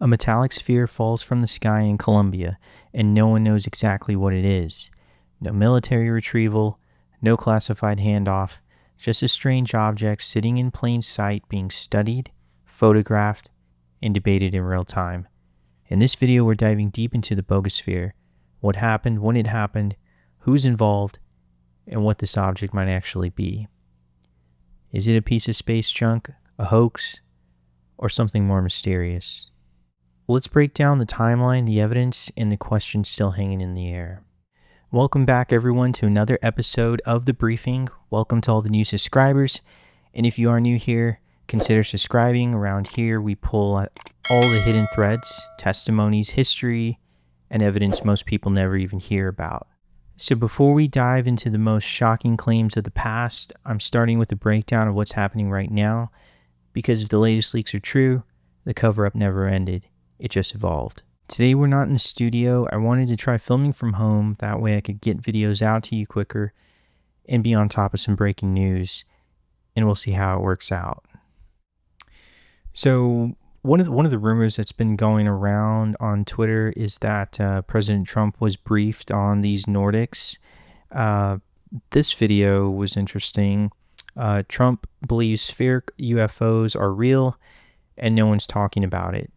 A metallic sphere falls from the sky in Colombia, and no one knows exactly what it is. No military retrieval, no classified handoff, just a strange object sitting in plain sight being studied, photographed, and debated in real time. In this video, we're diving deep into the Buga Sphere, what happened, when it happened, who's involved, and what this object might actually be. Is it a piece of space junk, a hoax, or something more mysterious? Let's break down the timeline, the evidence, and the questions still hanging in the air. Welcome back, everyone, to another episode of The Briefing. Welcome to all the new subscribers. And if you are new here, consider subscribing. Around here, we pull all the hidden threads, testimonies, history, and evidence most people never even hear about. So before we dive into the most shocking claims of the past, I'm starting with a breakdown of what's happening right now, because if the latest leaks are true, the cover-up never ended. It just evolved. Today we're not in the studio. I wanted to try filming from home. That way I could get videos out to you quicker and be on top of some breaking news. And we'll see how it works out. So one of the rumors that's been going around on Twitter is that President Trump was briefed on these Nordics. This video was interesting. Trump believes spherical UFOs are real and no one's talking about it.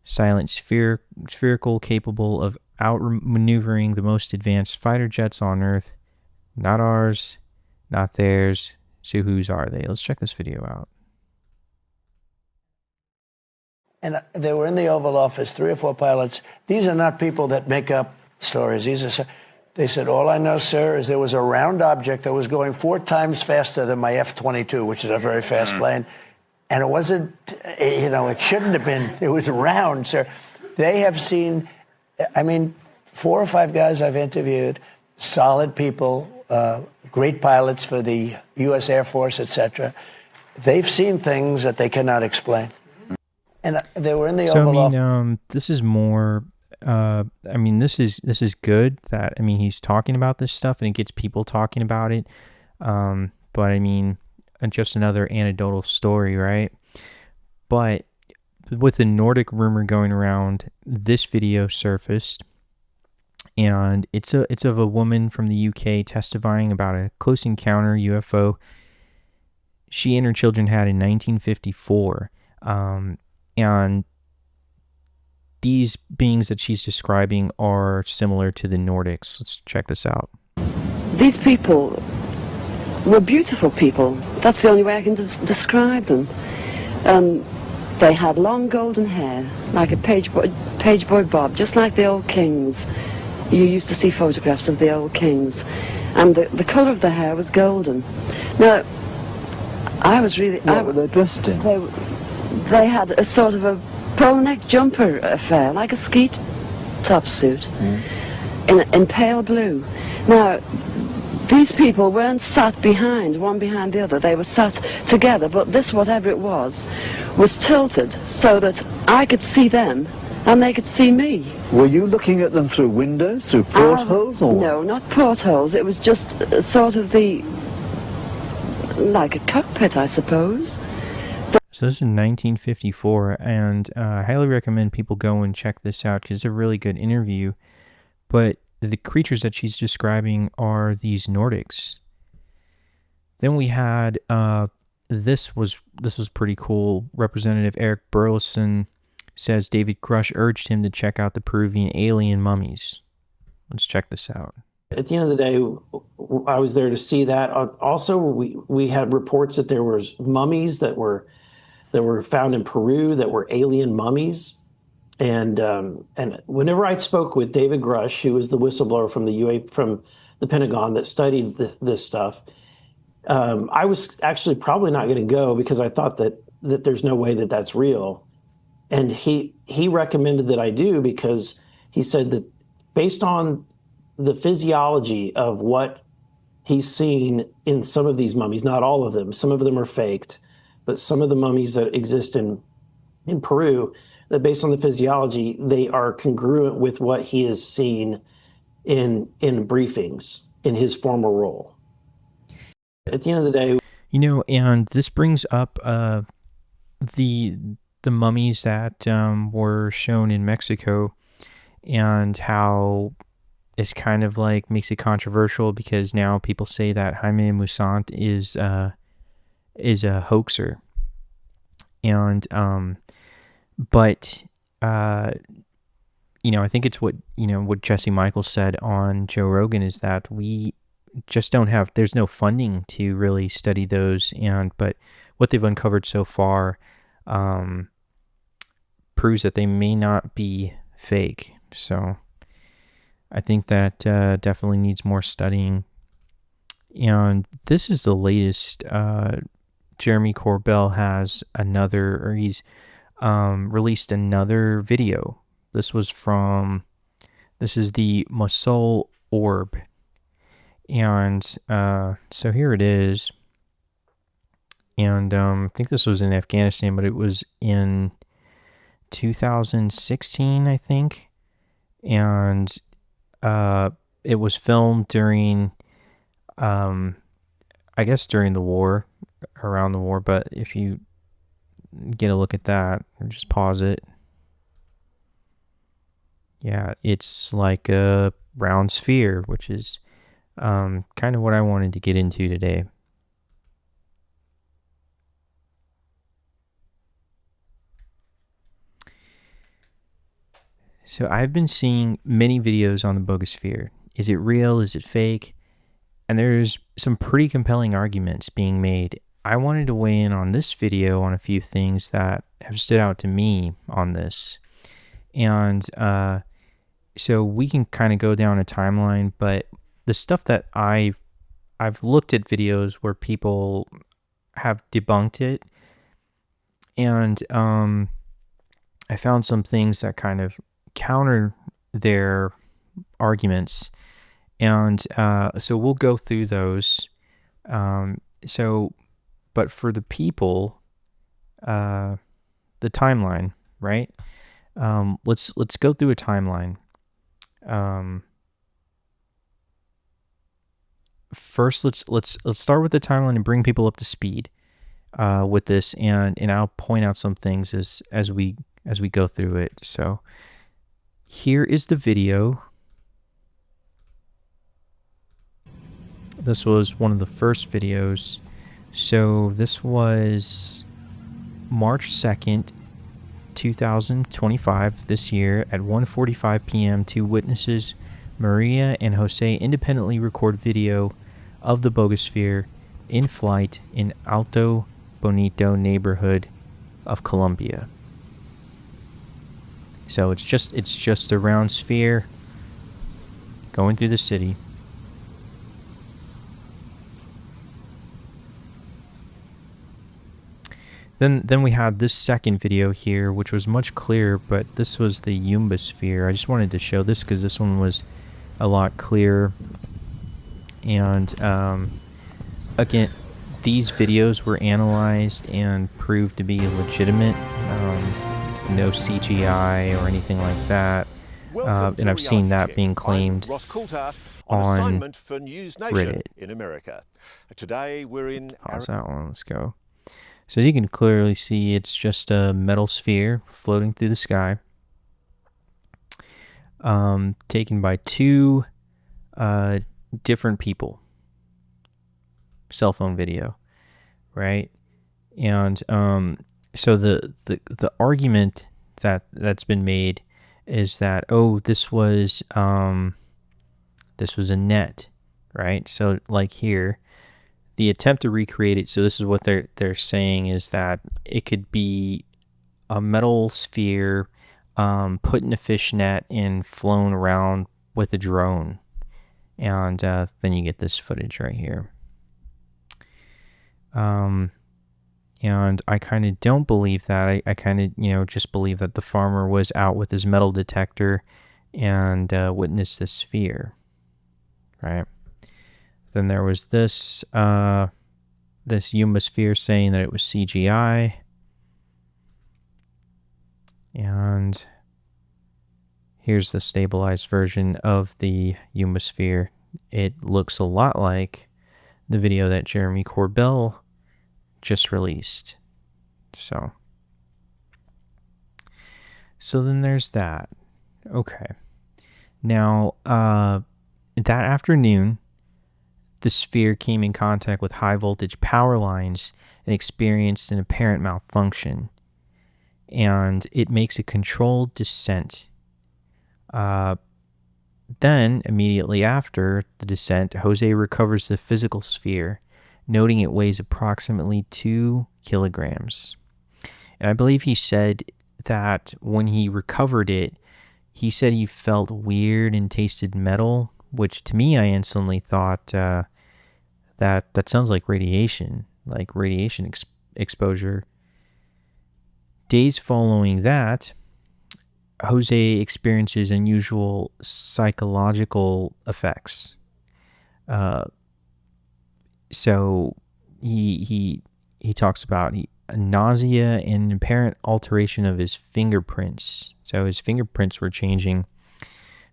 Silent spherical, capable of outmaneuvering the most advanced fighter jets on Earth. Not ours, not theirs. So whose are they? Let's check this video out. And they were in the Oval Office, 3 or 4 pilots. These are not people that make up stories. They said, all I know, sir, is there was a round object that was going 4 times faster than my F-22, which is a very fast plane. And it wasn't, it shouldn't have been. It was round, sir. They have seen, 4 or 5 guys I've interviewed, solid people, great pilots for the U.S. Air Force, etc. They've seen things that they cannot explain. And they were in the Oval Office. This is more, this is good that, he's talking about this stuff and it gets people talking about it. But just another anecdotal story, right? But with the Nordic rumor going around, this video surfaced, and it's of a woman from the UK testifying about a close encounter UFO she and her children had in 1954, and these beings that she's describing are similar to the Nordics. Let's check this out. These people were beautiful people. That's the only way I can describe them. They had long golden hair, like a page boy bob, just like the old kings. You used to see photographs of the old kings. And the colour of their hair was golden. Now, I was really... What were they dressed in? They had a sort of a polo neck jumper affair, like a ski top suit, in pale blue. Now, these people weren't sat one behind the other. They were sat together, but this, whatever it was tilted so that I could see them and they could see me. Were you looking at them through windows, through portholes? Or no, not portholes. It was just sort of like a cockpit, I suppose. So this is 1954, and I highly recommend people go and check this out because it's a really good interview. But the creatures that she's describing are these Nordics. Then we had this was pretty cool. Representative Eric Burlison says David Grush urged him to check out the Peruvian alien mummies. Let's check this out. At the end of the day, I was there to see that. Also, we had reports that there was mummies that were found in Peru that were alien mummies. And whenever I spoke with David Grush, who was the whistleblower from the Pentagon that studied this stuff, I was actually probably not going to go because I thought that there's no way that that's real. And he recommended that I do because he said that based on the physiology of what he's seen in some of these mummies, not all of them, some of them are faked, but some of the mummies that exist in Peru, that based on the physiology, they are congruent with what he has seen in briefings in his former role. At the end of the day, and this brings up the the mummies that were shown in Mexico, and how it's kind of like makes it controversial because now people say that Jaime Maussan is a hoaxer. And but I think it's what Jesse Michaels said on Joe Rogan, is that we just don't have, there's no funding to really study those, but what they've uncovered so far proves that they may not be fake. So I think that definitely needs more studying. And this is the latest. Jeremy Corbell has he's released another video. This is the Mosul orb. And so here it is. And I think this was in Afghanistan, but it was in 2016, I think. And it was filmed during, I guess during the war, around the war. But if you get a look at that, just pause it. Yeah, it's like a round sphere, which is kind of what I wanted to get into today. So I've been seeing many videos on the Buga Sphere. Is it real? Is it fake? And there's some pretty compelling arguments being made. I wanted to weigh in on this video on a few things that have stood out to me on this. And so we can kind of go down a timeline, but the stuff that I've looked at videos where people have debunked it, and I found some things that kind of counter their arguments, and so we'll go through those. But for the people, the timeline, right? Let's go through a timeline. First, let's start with the timeline and bring people up to speed with this, and I'll point out some things as we go through it. So here is the video. This was one of the first videos. So this was March 2nd, 2025, this year at 1:45 p.m. Two witnesses, Maria and Jose, independently record video of the Buga Sphere in flight in Alto Bonito neighborhood of Colombia. So it's just a round sphere going through the city. Then we had this second video here, which was much clearer, but this was the Buga Sphere. I just wanted to show this because this one was a lot clearer. And again, these videos were analyzed and proved to be legitimate. No CGI or anything like that. And I've seen that being claimed on Reddit. In America. Today we're in. Pause that one. Let's go. So as you can clearly see, it's just a metal sphere floating through the sky, taken by two different people. Cell phone video, right? And so the argument that's been made is that, oh, this was a net, right? So like here, the attempt to recreate it, so this is what they're saying, is that it could be a metal sphere put in a fish net and flown around with a drone. And then you get this footage right here. And I kind of don't believe that. I kind of, just believe that the farmer was out with his metal detector and witnessed this sphere, right? Then there was this Buga Sphere saying that it was CGI. And here's the stabilized version of the Buga Sphere. It looks a lot like the video that Jeremy Corbell just released. So So then there's that. Okay. Now, that afternoon, the sphere came in contact with high voltage power lines and experienced an apparent malfunction. And it makes a controlled descent. Then, immediately after the descent, Jose recovers the physical sphere, noting it weighs approximately 2 kilograms. And I believe he said that when he recovered it, he said he felt weird and tasted metal, which to me I instantly thought that sounds like radiation exposure. Days following that, Jose experiences unusual psychological effects. So he talks about nausea and apparent alteration of his fingerprints. So his fingerprints were changing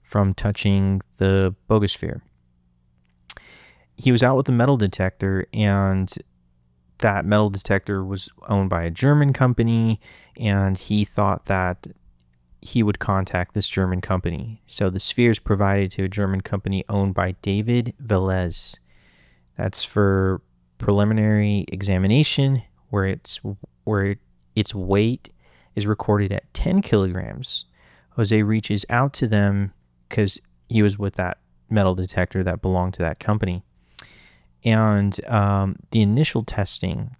from touching the Buga Sphere. He was out with a metal detector, and that metal detector was owned by a German company, and he thought that he would contact this German company. So the sphere is provided to a German company owned by David Velez. That's for preliminary examination, where its weight is recorded at 10 kilograms. Jose reaches out to them because he was with that metal detector that belonged to that company. And the initial testing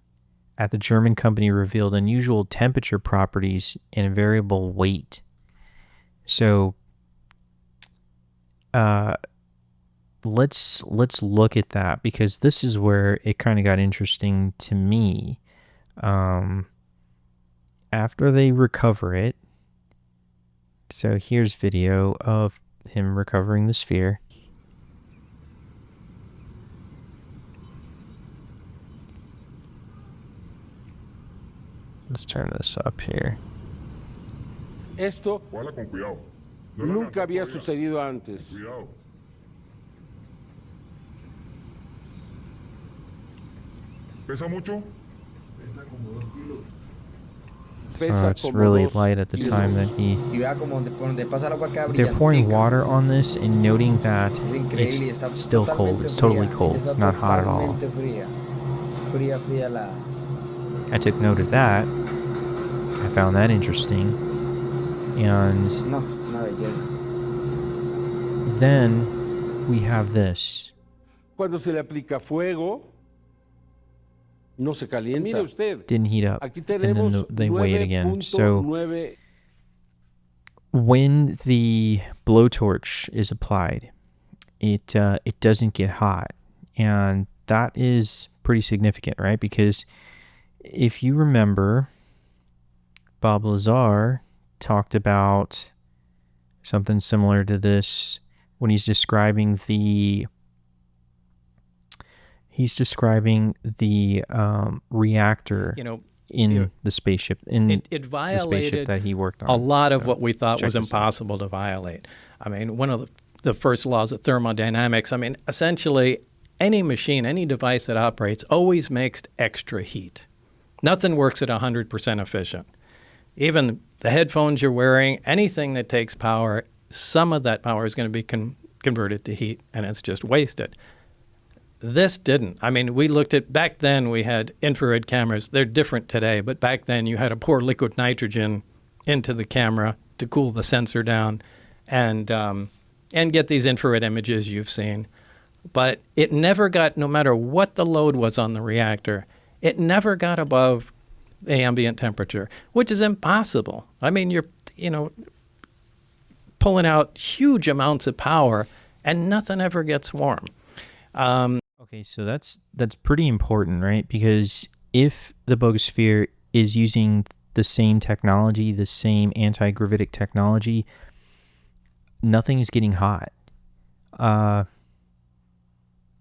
at the German company revealed unusual temperature properties and a variable weight. So let's look at that, because this is where it kind of got interesting to me. After they recover it, so here's video of him recovering the sphere. Let's turn this up here. Esto Guarda con cuidado. No, nunca había todavía. sucedido antes. Cuidado. ¿Pesa mucho? Pesa It's como really 2 light at the time that he... Y vea como donde pasa el agua queda They're pouring brillantica. water on this and noting that Es increíble y está it's still cold. totalmente It's totally fría. cold. Está It's not hot at all. totalmente fría. Fría la... I took note of that. I found that interesting. And No, una belleza. then we have this. Cuando se le aplica fuego, no se calienta. Mire usted, Didn't heat up. aquí And then tenemos they weigh it again. So 9.9. when the blowtorch is applied, it doesn't get hot. And that is pretty significant, right? Because if you remember, Bob Lazar talked about something similar to this when he's describing the reactor, in the spaceship, it violated the spaceship that he worked on. a lot of what we thought check was this out. impossible to violate. I mean, one of the first laws of thermodynamics, I mean, essentially any machine, any device that operates always makes extra heat. Nothing works at 100% efficient. Even the headphones you're wearing, anything that takes power, some of that power is going to be converted to heat, and it's just wasted. This didn't. I mean, we looked at, back then we had infrared cameras. They're different today, but back then you had to pour liquid nitrogen into the camera to cool the sensor down and get these infrared images you've seen. But it never got, no matter what the load was on the reactor, it never got above the ambient temperature, which is impossible. I mean, you're, pulling out huge amounts of power and nothing ever gets warm. Okay, so that's pretty important, right? Because if the Buga Sphere is using the same technology, the same anti-gravitic technology, nothing is getting hot. And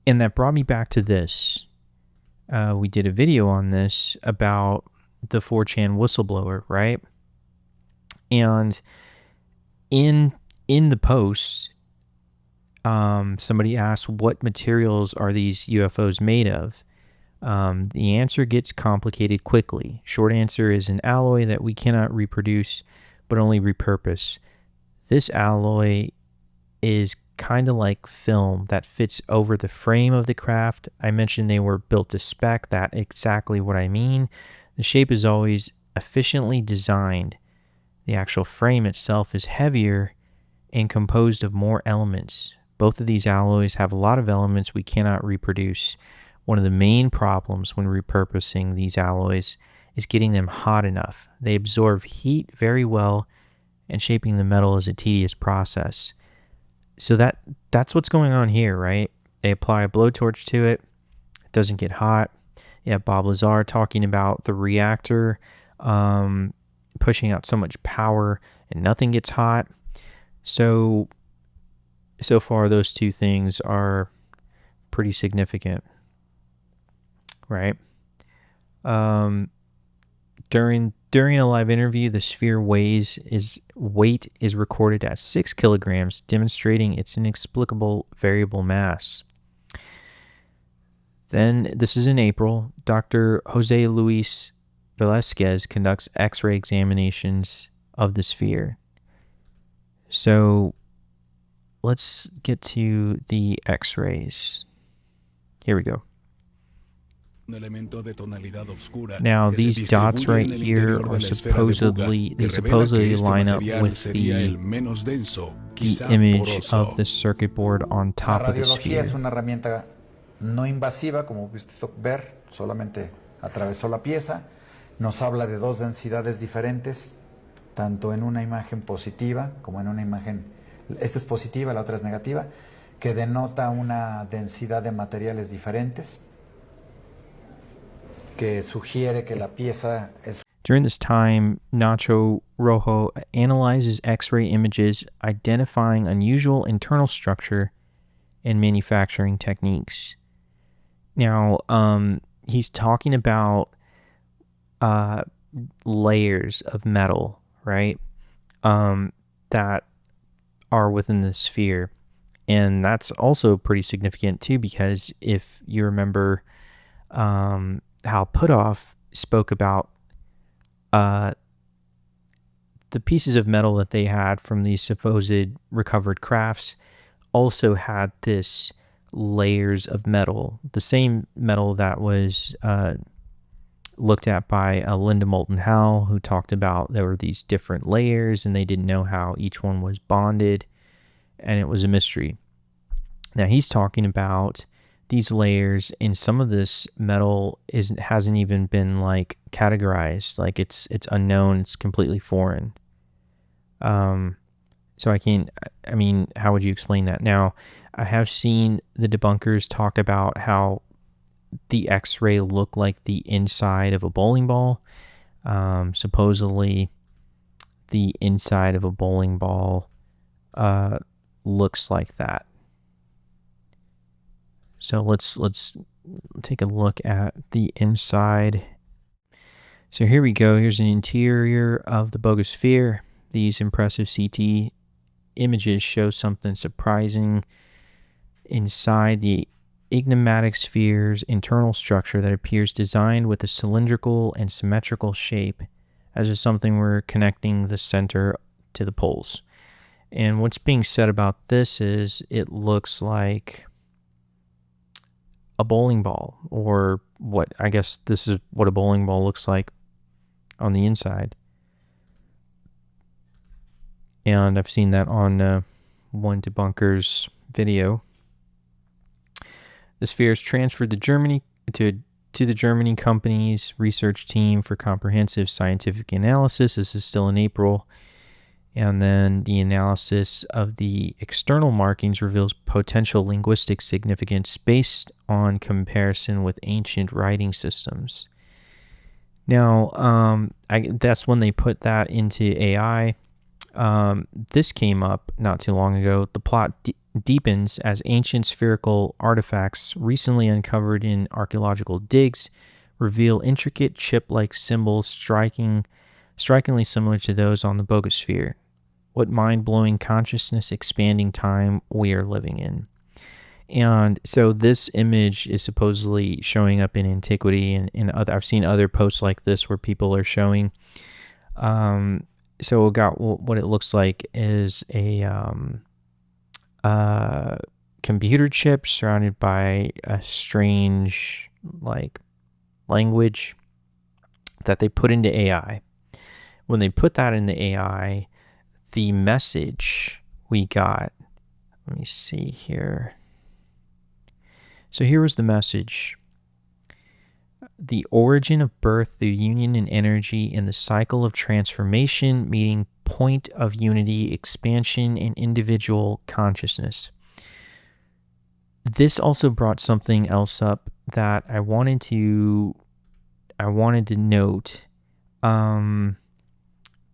that brought me back to this. We did a video on this about the 4chan whistleblower, right? And in the post, somebody asked, what materials are these UFOs made of? The answer gets complicated quickly. Short answer is an alloy that we cannot reproduce, but only repurpose. This alloy is kind of like film that fits over the frame of the craft. I mentioned they were built to spec. That's exactly what I mean. The shape is always efficiently designed. The actual frame itself is heavier and composed of more elements. Both of these alloys have a lot of elements we cannot reproduce. One of the main problems when repurposing these alloys is getting them hot enough. They absorb heat very well, and shaping the metal is a tedious process. So that's what's going on here, right? They apply a blowtorch to it. It doesn't get hot. You have Bob Lazar talking about the reactor pushing out so much power and nothing gets hot. So far, those two things are pretty significant, right? During a live interview, the sphere weight is recorded at 6 kilograms, demonstrating its inexplicable variable mass. Then, this is in April, Dr. Jose Luis Velasquez conducts X-ray examinations of the sphere. So, let's get to the X-rays. Here we go. Now, these dots right here are supposedly line up with the image of the circuit board on top of the sphere. Es una herramienta no invasiva, como usted ver, solamente atravesó la pieza. Nos habla de dos densidades diferentes, tanto en una imagen positiva como en una imagen, esta es positiva, la otra es negativa, que denota una densidad de materiales diferentes, que sugiere que la pieza es. During this time, Nacho Rojo analyzes X-ray images, identifying unusual internal structure and manufacturing techniques. Now, he's talking about layers of metal, right? That are within the sphere. And that's also pretty significant too, because if you remember how Putoff spoke about the pieces of metal that they had from these supposed recovered crafts also had this layers of metal, the same metal that was looked at by Linda Moulton Howe, who talked about there were these different layers and they didn't know how each one was bonded, and it was a mystery. Now he's talking about these layers, and some of this metal hasn't even been like categorized, like it's unknown, it's completely foreign. So I mean, how would you explain that? Now, I have seen the debunkers talk about how the X-ray looked like the inside of a bowling ball. Supposedly, the inside of a bowling ball looks like that. So let's take a look at the inside. So here we go. Here's an interior of the Buga Sphere. These impressive CT images show something surprising inside the enigmatic sphere's internal structure that appears designed with a cylindrical and symmetrical shape, as if something were connecting the center to the poles. And what's being said about this is it looks like a bowling ball, or what I guess this is what a bowling ball looks like on the inside. And I've seen that on one debunker's video. The sphere is transferred to Germany to the German company's research team for comprehensive scientific analysis. This is still in April. And then the analysis of the external markings reveals potential linguistic significance based on comparison with ancient writing systems. Now, that's when they put that into AI. This came up not too long ago. The plot deepens as ancient spherical artifacts recently uncovered in archaeological digs reveal intricate chip-like symbols strikingly similar to those on the Buga Sphere. What mind-blowing consciousness expanding time we are living in. And so this image is supposedly showing up in antiquity, and I've seen other posts like this where people are showing so it got what it looks like is a computer chip surrounded by a strange like language that they put into AI. When they put that into AI, the message we got, let me see here. So here was the message. The origin of birth, the union in energy, and the cycle of transformation, meeting point of unity, expansion, and individual consciousness. This also brought something else up that I wanted to note,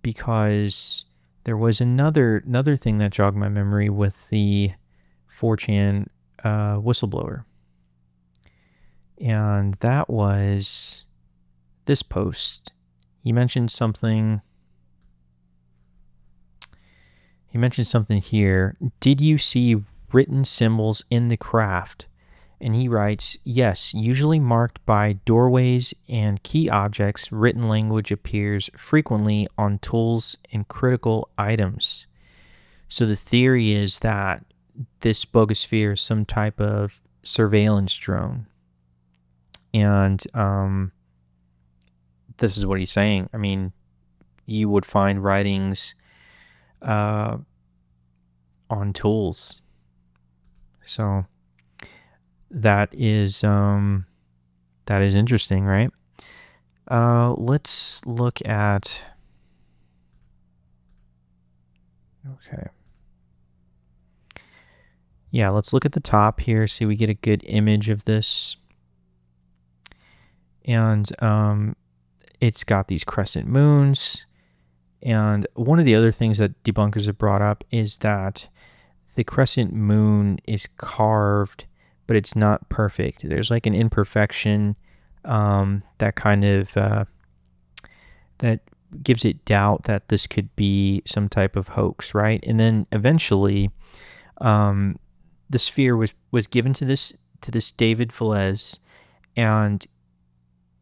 because there was another thing that jogged my memory with the 4chan whistleblower. And that was this post. He mentioned something here. Did you see written symbols in the craft? And he writes, yes, usually marked by doorways and key objects, written language appears frequently on tools and critical items. So the theory is that this Buga Sphere is some type of surveillance drone. And this is what he's saying. I mean, you would find writings on tools. So that is interesting, right? Let's look at. Okay. Yeah, let's look at the top here. See, we get a good image of this. And it's got these crescent moons. And one of the other things that debunkers have brought up is that the crescent moon is carved, but it's not perfect. There's like an imperfection that kind of that gives it doubt that this could be some type of hoax, right? And then eventually, the sphere was given to this David Velez, and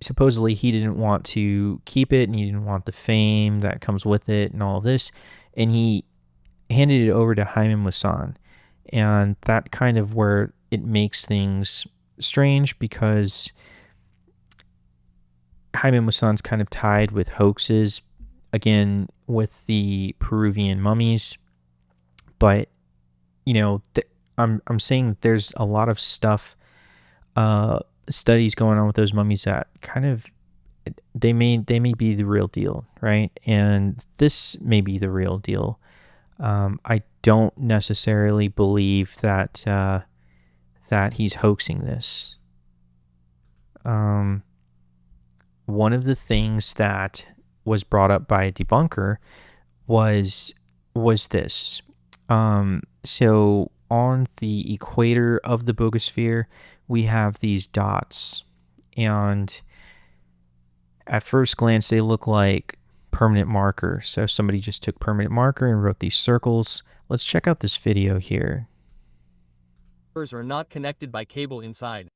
supposedly he didn't want to keep it, and he didn't want the fame that comes with it and all of this, and he handed it over to Jaime Maussan. And that kind of where it makes things strange, because Jaime Maussan's kind of tied with hoaxes, again, with the Peruvian mummies. But, you know, I'm saying that there's a lot of stuff, studies going on with those mummies that kind of, they may be the real deal, right? And this may be the real deal. I don't necessarily believe that that he's hoaxing this. One of the things that was brought up by a debunker was this. So on the equator of the Buga Sphere, we have these dots, and at first glance they look like permanent marker. So somebody just took permanent marker and wrote these circles. Let's check out this video here. Are not connected by cable inside.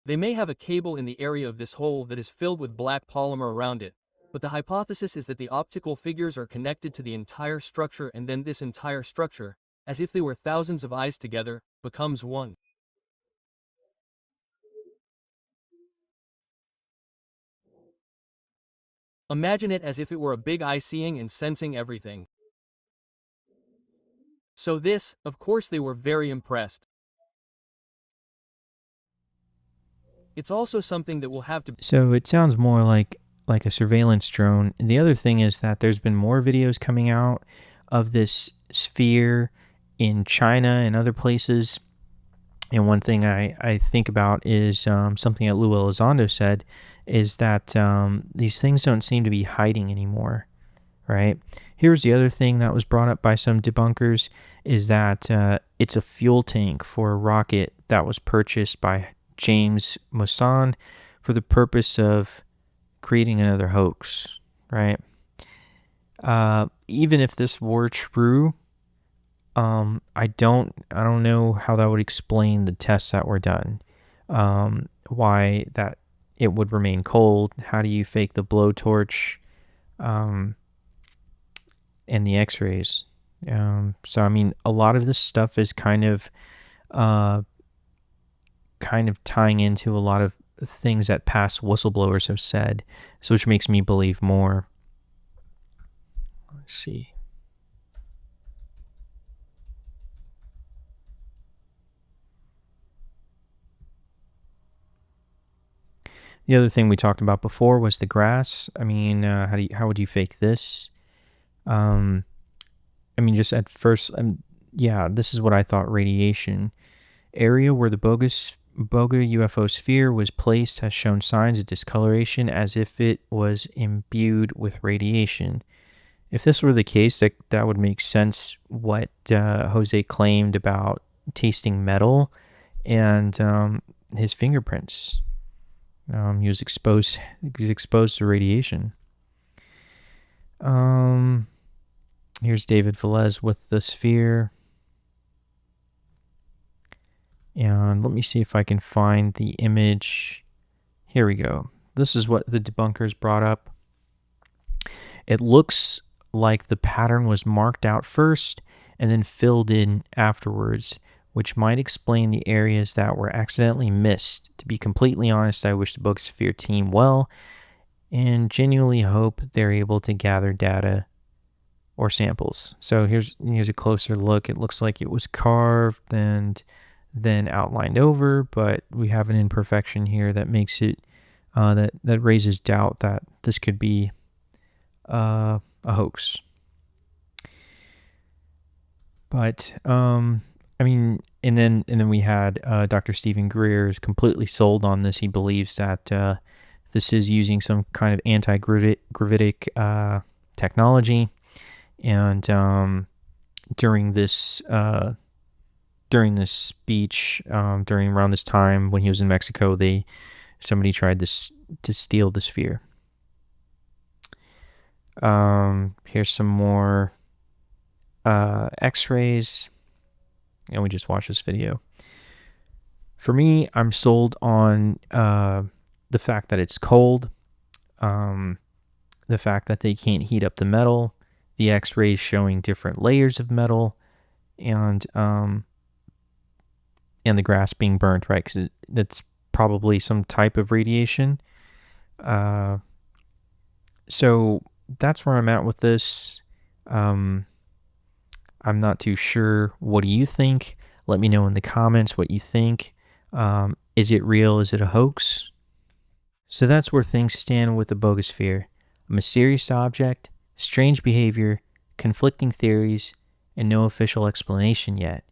They may have a cable in the area of this hole that is filled with black polymer around it, but the hypothesis is that the optical figures are connected to the entire structure, and then this entire structure, as if they were thousands of eyes together, becomes one. Imagine it as if it were a big eye seeing and sensing everything. So this, of course they were very impressed. It's also something that will have to... So it sounds more like a surveillance drone. And the other thing is that there's been more videos coming out of this sphere in China and other places. And one thing I think about is something that Lou Elizondo said, is that these things don't seem to be hiding anymore, right? Here's the other thing that was brought up by some debunkers, is that it's a fuel tank for a rocket that was purchased by James Maussan for the purpose of creating another hoax, right? Even if this were true, I don't know how that would explain the tests that were done. why that it would remain cold. How do you fake the blowtorch and the x-rays? So, I mean, a lot of this stuff is kind of tying into a lot of things that past whistleblowers have said, so which makes me believe more. Let's see. The other thing we talked about before was the grass. I mean, how would you fake this? I mean, just at first, yeah, this is what I thought. Radiation area where the Buga UFO sphere was placed has shown signs of discoloration as if it was imbued with radiation. If this were the case, that would make sense what Jose claimed about tasting metal and his fingerprints. He was exposed to radiation. Here's David Velez with the sphere. And let me see if I can find the image. Here we go. This is what the debunkers brought up. It looks like the pattern was marked out first and then filled in afterwards, which might explain the areas that were accidentally missed. To be completely honest, I wish the Buga Sphere team well and genuinely hope they're able to gather data or samples. So here's a closer look. It looks like it was carved and then outlined over, but we have an imperfection here that makes it that raises doubt that this could be a hoax. But I mean, and then we had Dr. Stephen Greer is completely sold on this. He believes that this is using some kind of anti-gravitic technology, and during this speech, around this time when he was in Mexico, somebody tried to steal the sphere. Here's some more X-rays. And we just watched this video. For me, I'm sold on the fact that it's cold, the fact that they can't heat up the metal, the X-rays showing different layers of metal, and the grass being burnt, right? Because that's probably some type of radiation. So that's where I'm at with this. I'm not too sure. What do you think? Let me know in the comments what you think. Is it real? Is it a hoax? So that's where things stand with the Buga Sphere. A mysterious object, strange behavior, conflicting theories, and no official explanation yet.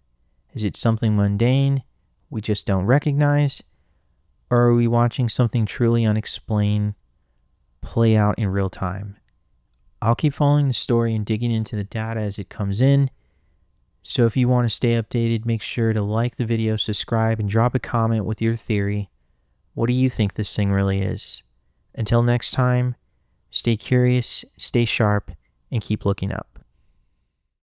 Is it something mundane we just don't recognize? Or are we watching something truly unexplained play out in real time? I'll keep following the story and digging into the data as it comes in. So if you want to stay updated, make sure to like the video, subscribe, and drop a comment with your theory. What do you think this thing really is? Until next time, stay curious, stay sharp, and keep looking up.